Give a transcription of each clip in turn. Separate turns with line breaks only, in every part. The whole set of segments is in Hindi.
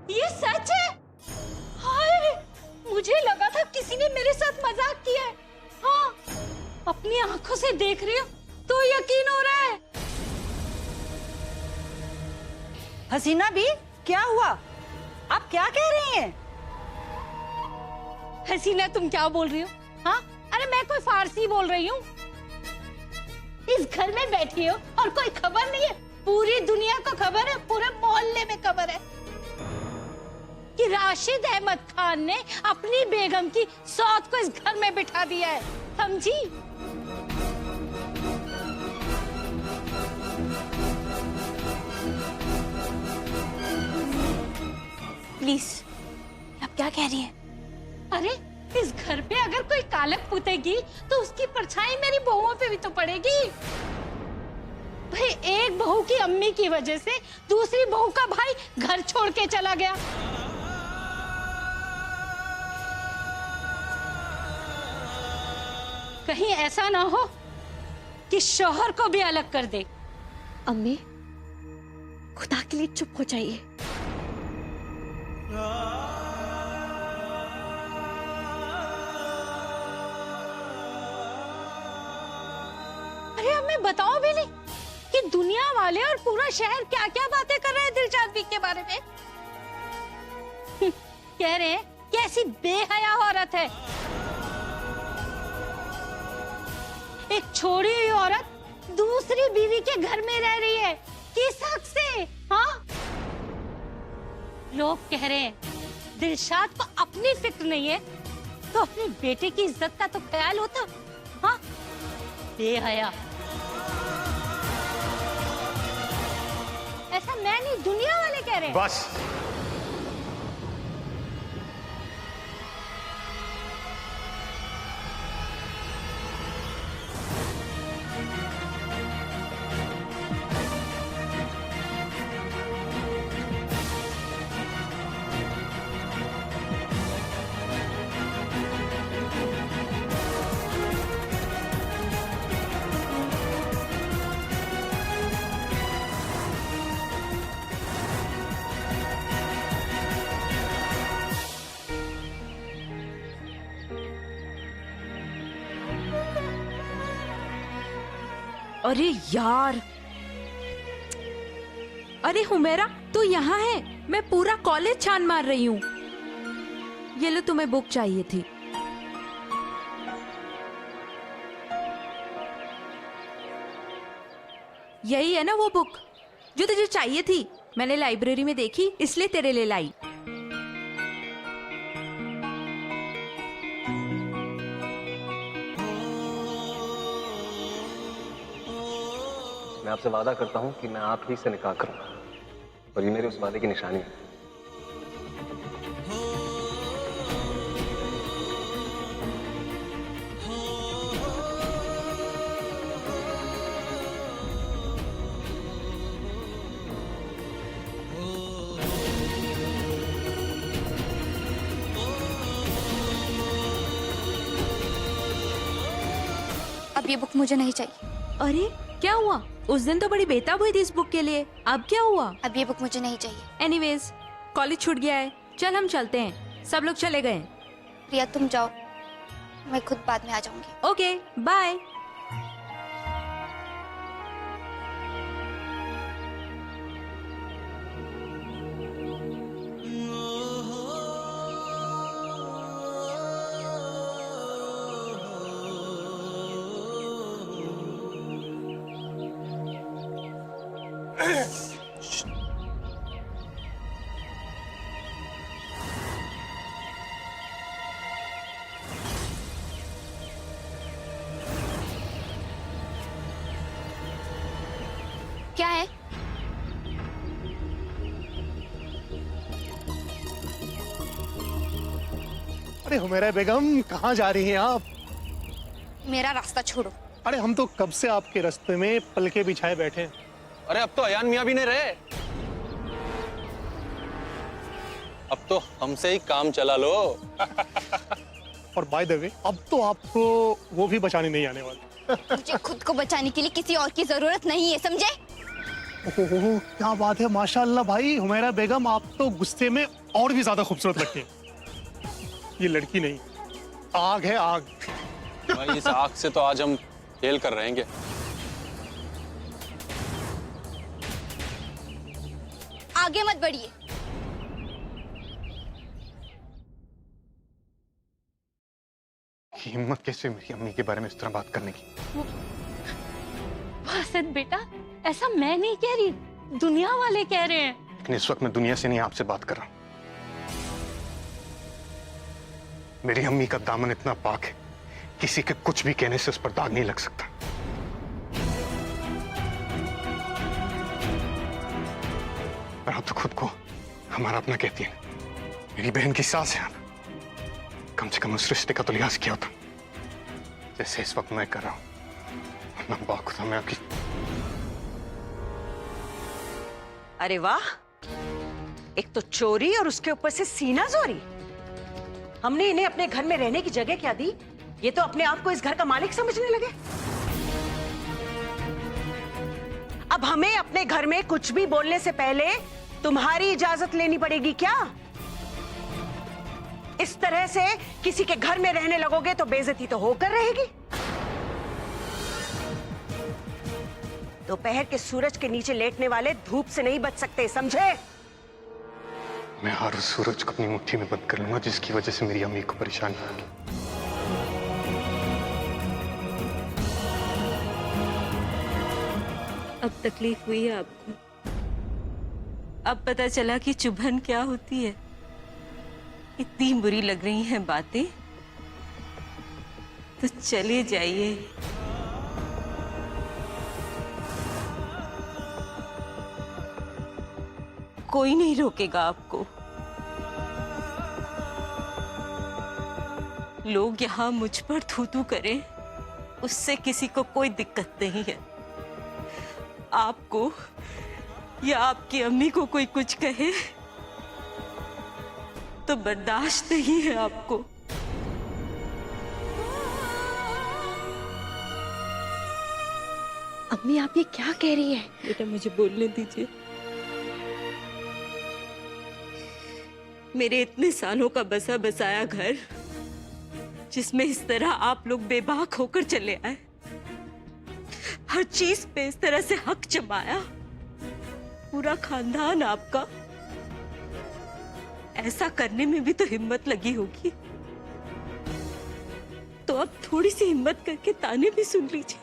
ये सच है? हाय, मुझे लगा था किसी ने मेरे साथ मजाक किया है। हाँ, अपनी आंखों से देख रही हूँ तो यकीन हो रहा है।
हसीना भी, क्या हुआ? आप क्या कह रही हैं?
हसीना, तुम क्या बोल रही हो? हाँ, अरे मैं कोई फारसी बोल रही हूँ। इस घर में बैठी हो और कोई खबर नहीं है? पूरी दुनिया को खबर है, पूरे मोहल्ले में खबर है कि राशिद अहमद खान ने अपनी बेगम की सौत को इस घर में बिठा दिया है, समझी?
प्लीज, आप क्या कह रही हैं?
अरे, इस घर पे अगर कोई कालक पुतेगी तो उसकी परछाई मेरी बहुओं पे भी तो पड़ेगी। भाई, एक बहू की अम्मी की वजह से दूसरी बहू का भाई घर छोड़ के चला गया। कहीं ऐसा ना हो कि शौहर को भी अलग कर दे।
अम्मी, खुदा के लिए चुप हो जाइए।
अरे हमें बताओ भी नहीं कि दुनिया वाले और पूरा शहर क्या क्या बातें कर रहे हैं दिलशाद बीग के बारे में। कह रहे हैं कि ऐसी बेहया औरत है, एक छोड़ी हुई औरत दूसरी बीवी के घर में रह रही है, किस हक से? हाँ, लोग कह रहे हैं दिलशाद को अपनी फिक्र नहीं है तो अपने बेटे की इज्जत का तो ख्याल होता। हाँ, बेहया। ऐसा मैं नहीं, दुनिया वाले कह रहे हैं।
बस,
अरे यार, अरे हुमेरा तू यहाँ है? मैं पूरा कॉलेज छान मार रही हूँ। ये लो, तुम्हें बुक चाहिए थी। यही है ना वो बुक जो तुझे चाहिए थी? मैंने लाइब्रेरी में देखी, इसलिए तेरे लिए लाई।
मैं आपसे वादा करता हूँ कि मैं आप ही से निकाह करूंगा और ये मेरे उस वादे की निशानी है।
अब ये बुक मुझे नहीं चाहिए।
अरे क्या हुआ? उस दिन तो बड़ी बेताब हुई थी इस बुक के लिए, अब क्या हुआ?
अब ये बुक मुझे नहीं चाहिए।
एनीवेज, कॉलेज छूट गया है, चल हम चलते हैं। सब लोग चले गए।
प्रिया, तुम जाओ, मैं खुद बाद में आ जाऊंगी।
Okay, bye.
क्या है?
अरे हुमैरा बेगम, कहाँ जा रही हैं आप?
मेरा रास्ता छोड़ो।
अरे हम तो कब से आपके रास्ते में पलके बिछाए बैठे हैं।
अरे अब तो अयान मियाँ भी नहीं रहे, अब तो हमसे ही काम चला लो।
और बाय द वे, अब तो आपको वो भी बचाने नहीं आने वाले।
मुझे खुद को बचाने के लिए किसी और की जरूरत नहीं है, समझे?
ओह क्या बात है, माशाल्लाह भाई हुमैरा बेगम, आप तो गुस्से में और भी ज्यादा खूबसूरत लगती हैं। ये लड़की नहीं, आग है आग।
भाई इस आग से तो आज हम खेल कर रहेंगे।
आगे मत बढ़िए।
हिम्मत कैसे मेरी अम्मी के बारे में इस तरह बात करने की?
वासद बेटा, ऐसा मैं नहीं कह रही, दुनिया वाले कह रहे हैं।
लेकिन इस वक्त मैं दुनिया से नहीं, आपसे बात कर रहा हूं। मेरी अम्मी का दामन इतना पाक है, किसी के कुछ भी कहने से उस पर दाग नहीं लग सकता। और आप तो खुद को हमारा अपना कहती है, मेरी बहन की सास है आप। कम से कम उस रिश्ते का तो लिहाज किया होता, जैसे इस वक्त मैं कर रहा हूं। वरना बाखुदा मैं आपकी।
अरे वाह, एक तो चोरी और उसके ऊपर से सीना जोरी। हमने इन्हें अपने घर में रहने की जगह क्या दी? ये तो अपने आप को इस घर का मालिक समझने लगे। अब हमें अपने घर में कुछ भी बोलने से पहले तुम्हारी इजाजत लेनी पड़ेगी क्या? इस तरह से किसी के घर में रहने लगोगे तो बेइज्जती तो होकर रहेगी। दोपहर के सूरज के नीचे लेटने वाले धूप से नहीं बच सकते, समझे?
मैं हर उस सूरज को अपनी मुट्ठी में बंद कर लूंगा जिसकी वजह से मेरी अम्मी को परेशानी होगी।
अब तकलीफ हुई है आपको? अब पता चला कि चुभन क्या होती है? इतनी बुरी लग रही हैं बातें, तो चले जाइए। कोई नहीं रोकेगा आपको। लोग यहाँ मुझ पर थू-थू करें, उससे किसी को कोई दिक्कत नहीं है। आपको या आपकी अम्मी को कोई कुछ कहे तो बर्दाश्त नहीं है आपको।
अम्मी आप ये क्या कह रही है?
बेटा मुझे बोलने दीजिए। मेरे इतने सालों का बसा बसाया घर, जिसमें इस तरह आप लोग बेबाक होकर चले आए, हर चीज पे इस तरह से हक जमाया, पूरा खानदान आपका, ऐसा करने में भी तो हिम्मत लगी होगी। तो अब थोड़ी सी हिम्मत करके ताने भी सुन लीजिए।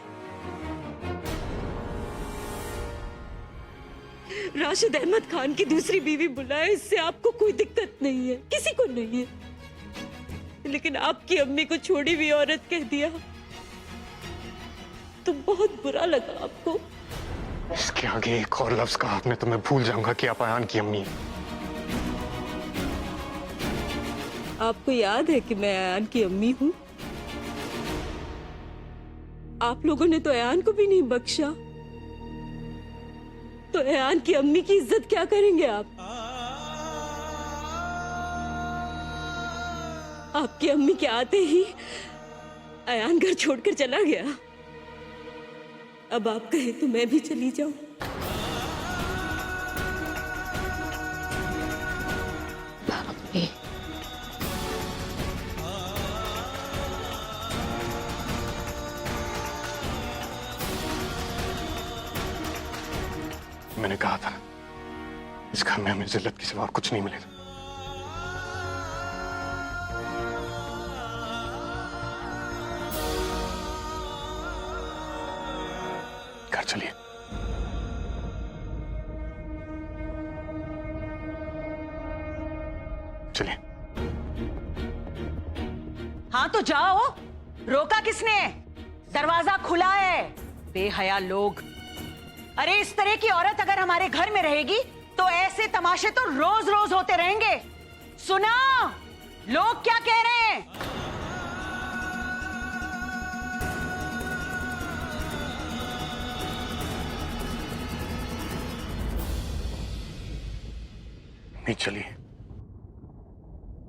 राशिद अहमद खान की दूसरी बीवी बुलाए, इससे आपको कोई दिक्कत नहीं है, किसी को नहीं है। लेकिन आपकी अम्मी को छोड़ी हुई औरत कह दिया तो बहुत बुरा लगा आपको।
इसके आगे एक और लफ्ज कहा आपने तो मैं भूल जाऊंगा कि आप अयान की अम्मी हैं।
आपको याद है कि मैं अयान की अम्मी हूं? आप लोगों ने तो अयान को भी नहीं बख्शा, तो अयान की अम्मी की इज्जत क्या करेंगे आप? आपकी अम्मी के आते ही अयान घर छोड़कर चला गया। अब आप कहे तो मैं भी चली जाऊं।
मैंने कहा था इस घर में हमें जिल्लत के सिवा और कुछ नहीं मिलेगा। घर चलिए। चलिए।
हाँ तो जाओ, रोका किसने? दरवाजा खुला है। बेहया लोग। अरे इस तरह की औरत अगर हमारे घर में रहेगी तो ऐसे तमाशे तो रोज रोज होते रहेंगे। सुना लोग क्या कह रहे हैं?
नहीं चलिए।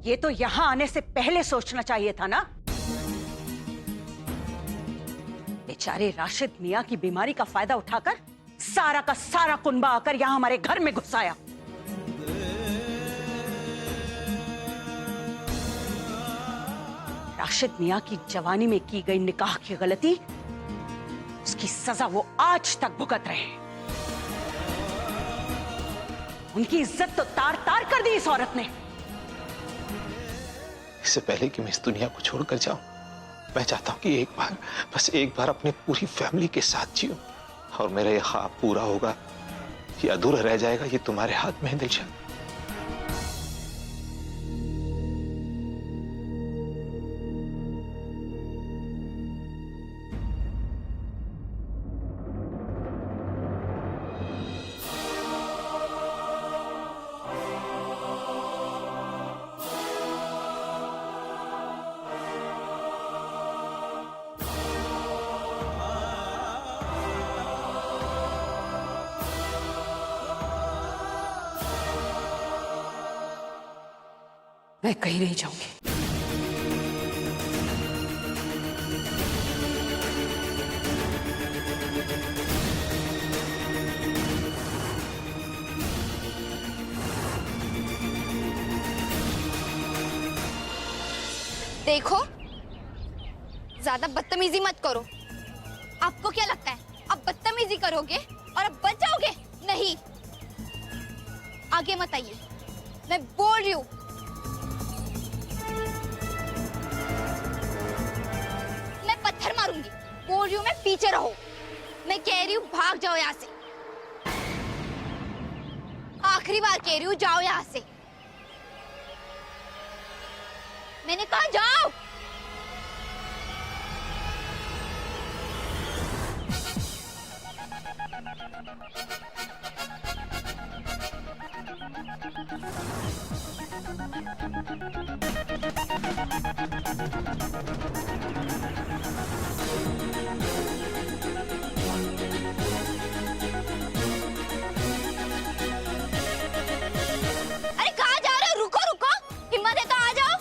ये तो यहां आने से पहले सोचना चाहिए था ना। बेचारे राशिद मियां की बीमारी का फायदा उठाकर सारा का सारा कुनबा आकर यहां हमारे घर में घुस आया। राशिद मियां की जवानी में की गई निकाह की गलती, उसकी सजा वो आज तक भुगत रहे हैं। उनकी इज्जत तो तार तार कर दी इस औरत ने।
इससे पहले कि मैं इस दुनिया को छोड़कर जाऊं, मैं चाहता हूं कि एक बार, बस एक बार अपनी पूरी फैमिली के साथ जीऊं। और मेरा ये ख्वाब पूरा होगा या अधूरा रह जाएगा, ये तुम्हारे हाथ में है दिलशाद।
मैं कहीं नहीं जाऊंगी।
देखो, ज्यादा बदतमीजी मत करो। आपको क्या लगता है अब बदतमीजी करोगे और अब बच जाओगे? नहीं, आगे मत आइए, मैं बोल रही हूँ। मैं पत्थर मारूंगी, बोल रही हूँ, मैं पीछे रहो। मैं कह रही हूँ भाग जाओ यहाँ से। आखिरी बार कह रही हूँ, जाओ यहाँ से। मैंने कहा जाओ। अरे कहाँ जा रहे हो? रुको रुको, हिम्मत है तो आ जाओ।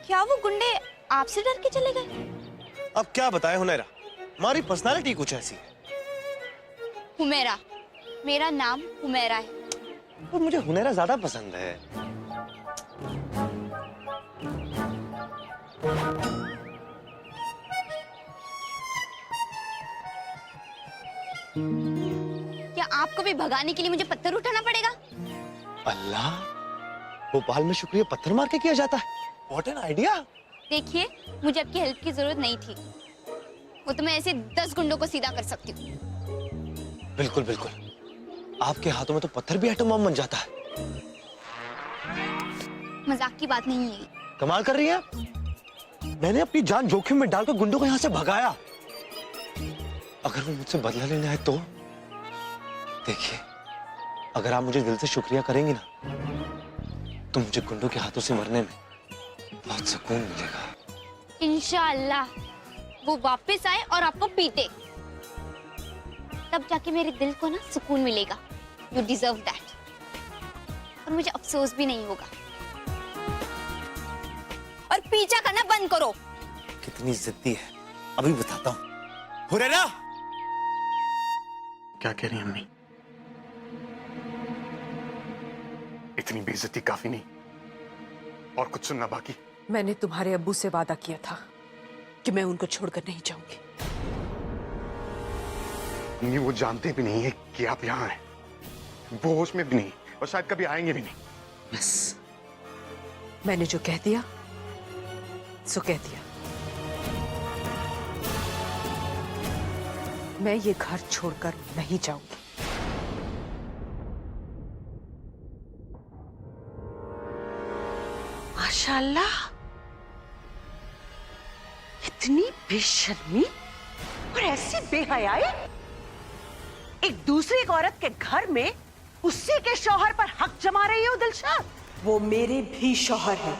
क्या वो गुंडे आपसे डर के चले गए?
अब क्या बताएं हुनैरा, हमारी पर्सनालिटी कुछ ऐसी है।
हुमैरा, मेरा नाम हुमैरा है।
और मुझे हुनैरा ज्यादा पसंद है।
क्या आपको भी भगाने के लिए मुझे पत्थर उठाना पड़ेगा?
अल्लाह, भोपाल में शुक्रिया पत्थर मार के किया जाता है। What an idea.
देखिए, मुझे आपकी हेल्प की जरूरत नहीं थी। वो तो मैं ऐसे 10 गुंडों को सीधा कर सकती हूँ।
बिल्कुल बिल्कुल, आपके हाथों में तो पत्थर भी एटम बम बन जाता है।
मजाक की बात नहीं है।
कमाल कर रही है आप। मैंने अपनी जान जोखिम में डालकर गुंडों को यहाँ से भगाया। अगर वो मुझसे बदला लेने आए तो? देखिए, अगर आप मुझे दिल से शुक्रिया करेंगी ना, तो मुझे गुंडों के हाथों से मरने में बहुत सुकून मिलेगा।
इंशाअल्लाह वो वापस आए और आपको पीटे, तब जाके मेरे दिल को ना सुकून मिलेगा। You deserve that. और मुझे अफसोस भी नहीं होगा। और पीछा करना बंद करो।
कितनी जिद्दी है, अभी बताता हूँ। हुरैरा!
क्या कह रही हैं अम्मी? इतनी बेइज्जती काफी नहीं, और कुछ सुनना बाकी?
मैंने तुम्हारे अब्बू से वादा किया था कि मैं उनको छोड़कर नहीं जाऊंगी।
अम्मी, वो जानते भी नहीं है कि आप यहाँ हैं। वो होश में भी नहीं, और शायद कभी आएंगे भी नहीं।
बस, मैंने जो कह दिया सो कह दिया। मैं ये घर छोड़कर नहीं जाऊंगी।
माशाल्लाह, इतनी बेशर्मी और ऐसी बेहयाई। एक दूसरी औरत के घर में उसी के शौहर पर हक जमा रही हो दिलशाद।
वो मेरे भी शौहर हैं।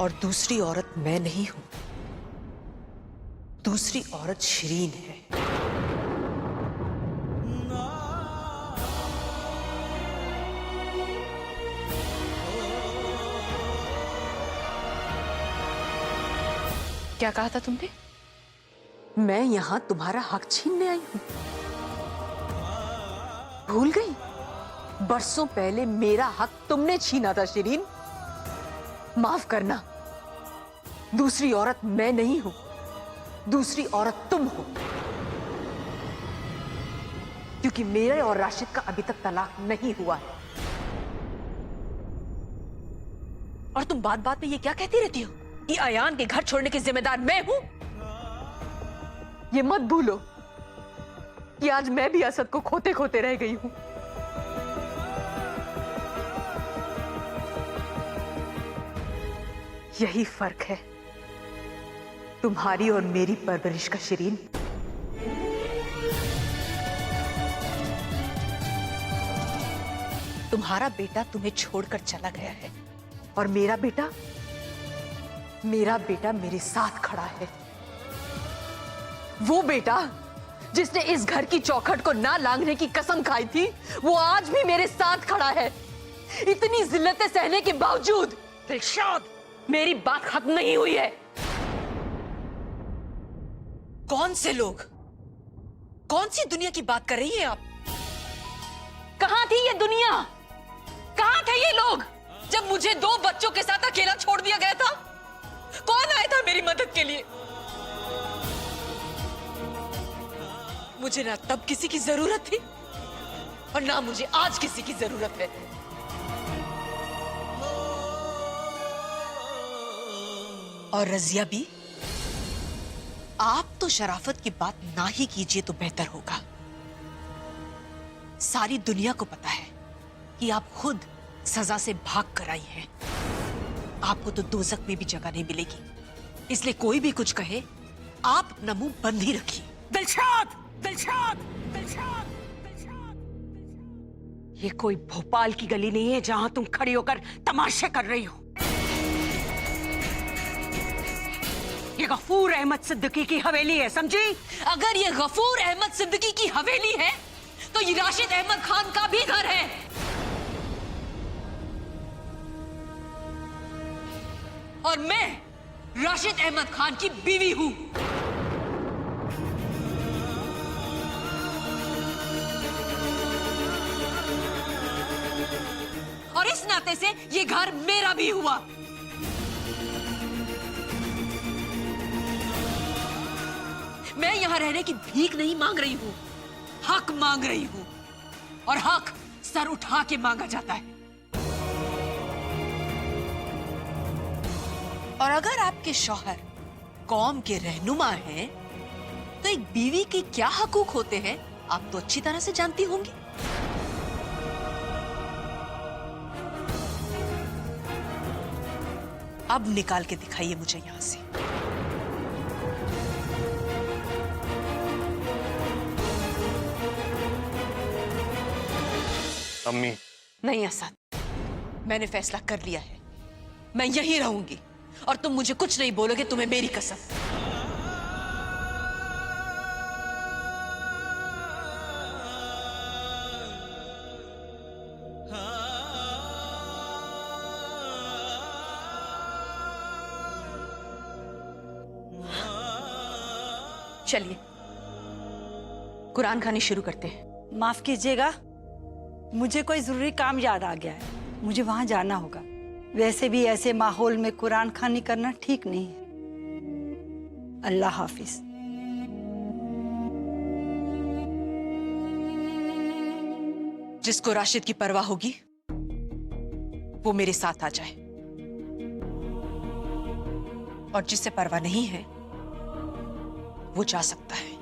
और दूसरी औरत मैं नहीं हूं, दूसरी औरत शिरीन है। क्या कहा था तुमने? मैं यहां तुम्हारा हक छीनने आई हूं? भूल गई? बरसों पहले मेरा हक तुमने छीना था शिरीन। माफ करना, दूसरी औरत मैं नहीं हूं, दूसरी औरत तुम हो। क्योंकि मेरे और राशिद का अभी तक तलाक नहीं हुआ है। और तुम बात बात में ये क्या कहती रहती हो कि अयान के घर छोड़ने की जिम्मेदार मैं हूं? ये मत भूलो कि आज मैं भी असद को खोते खोते रह गई हूं। यही फर्क है तुम्हारी और मेरी परवरिश का शिरीन। तुम्हारा बेटा तुम्हें छोड़कर चला गया है और मेरा बेटा मेरे साथ खड़ा है। वो बेटा जिसने इस घर की चौखट को ना लांघने की कसम खाई थी, वो आज भी मेरे साथ खड़ा है। इतनी जिल्लतें सहने के बावजूद। दिलशाद, मेरी बात खत्म नहीं हुई है। कौन से लोग, कौन सी दुनिया की बात कर रही हैं आप? कहां थी ये दुनिया? कहां थे ये लोग जब मुझे 2 बच्चों के साथ अकेला छोड़ दिया गया था? कौन आया था मेरी मदद के लिए? मुझे ना तब किसी की जरूरत थी और ना मुझे आज किसी की जरूरत है। और रजिया भी, आप तो शराफत की बात ना ही कीजिए तो बेहतर होगा। सारी दुनिया को पता है कि आप खुद सजा से भाग कर आई हैं। आपको तो दोज़ख में भी जगह नहीं मिलेगी, इसलिए कोई भी कुछ कहे आप अपना मुंह बंद ही रखिए। दिलशाद, दिलशाद, दिलशाद, दिलशाद। ये कोई भोपाल की गली नहीं है जहां तुम खड़ी होकर तमाशे कर रही हो। ये गफूर अहमद सिद्दीकी की हवेली है, समझी? अगर ये गफूर अहमद सिद्दीकी की हवेली है तो ये राशिद अहमद खान का भी घर है। और मैं राशिद अहमद खान की बीवी हूं। और इस नाते से ये घर मेरा भी हुआ। मैं यहां रहने की भीख नहीं मांग रही हूं, हक मांग रही हूं। और हक सर उठा के मांगा जाता है। और अगर आपके शौहर कौम के रहनुमा हैं, तो एक बीवी के क्या हकूक होते हैं आप तो अच्छी तरह से जानती होंगी। अब निकाल के दिखाइए मुझे यहां से।
अम्मी।
नहीं असद, मैंने फैसला कर लिया है। मैं यहीं रहूंगी और तुम मुझे कुछ नहीं बोलोगे, तुम्हें मेरी कसम। चलिए कुरान खानी शुरू करते हैं।
माफ कीजिएगा, मुझे कोई जरूरी काम याद आ गया है, मुझे वहां जाना होगा। वैसे भी ऐसे माहौल में कुरान खानी करना ठीक नहीं है। अल्लाह हाफिज।
जिसको राशिद की परवाह होगी वो मेरे साथ आ जाए, और जिससे परवाह नहीं है वो जा सकता है।